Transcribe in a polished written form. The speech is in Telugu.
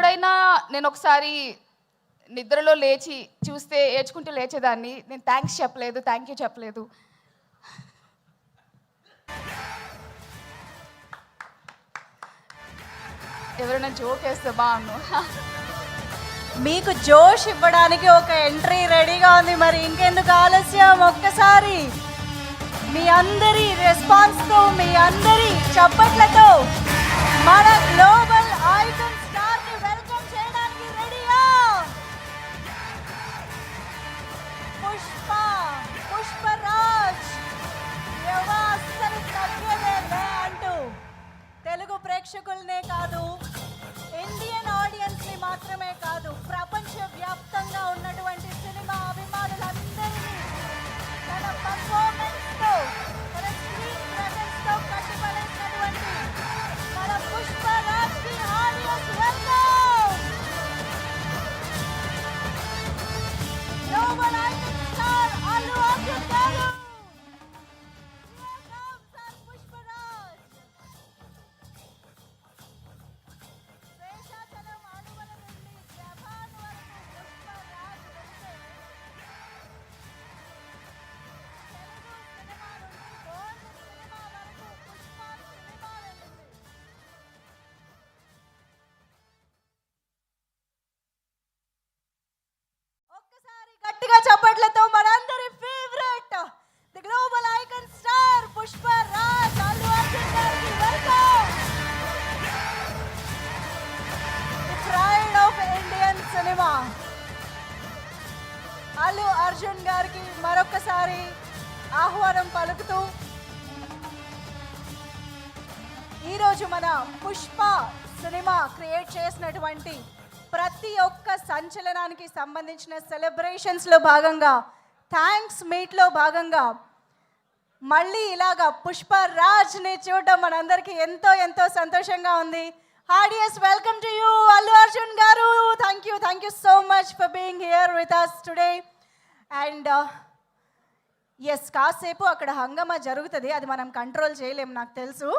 ఎప్పుడైనా నేను ఒకసారి నిద్రలో లేచి చూస్తే ఏడ్చుకుంటూ లేచేదాన్ని. నేను థ్యాంక్స్ చెప్పలేదు, థ్యాంక్ యూ చెప్పలేదు. ఎవరైనా జోక్ వేస్తే బాగుండు. మీకు జోష్ ఇవ్వడానికి ఒక ఎంట్రీ రెడీగా ఉంది. మరి ఇంకెందుకు ఆలస్యం, ఒక్కసారి మీ అందరి రెస్పాన్స్తో, మీ అందరి చప్పట్లతో మన గ్లోబల్ ఐకాన్ స్టార్ ని వెల్కమ్ చేయడానికి రెడీయా? పుష్పరాజ్ అస్సలు తగ్గేదే అంటూ తెలుగు ప్రేక్షకులనే కాదు, ఇండియన్ ఆడియన్స్ ని మాత్రమే కాదు, ప్రపంచ వ్యాప్తంగా ఉన్నటువంటి సినిమా అభిమానులందరినీ తన పర్ఫార్మెన్స్ తో, తన స్క్రీన్ ప్రెజెన్స్ తో కట్టిపడేసినటువంటి మన పుష్పరాజ్ కి heartiest welcome. Global icon star Allu Arjun గారు. గట్టిగా చప్పట్లతో మనందరి favourite the global icon star Pushparaj Allu Arjun గారికి welcome. The pride of Indian cinema Allu Arjun గారికి మరొకసారి ఆహ్వానం పలుకుతూ ఈరోజు మన పుష్ప సినిమా క్రియేట్ చేసినటువంటి ప్రతి ఒక్క సంచలనానికి సంబంధించిన సెలబ్రేషన్స్లో భాగంగా, థ్యాంక్స్ మీట్లో భాగంగా మళ్ళీ ఇలాగా పుష్పరాజ్ని చూడడం మనందరికీ ఎంతో ఎంతో సంతోషంగా ఉంది. Heartiest welcome to you Allu Arjun గారు. Thank you so much for being here with us today. And yes, కాసేపు అక్కడ హంగామా జరుగుతుంది, అది మనం కంట్రోల్ చేయలేము, నాకు తెలుసు.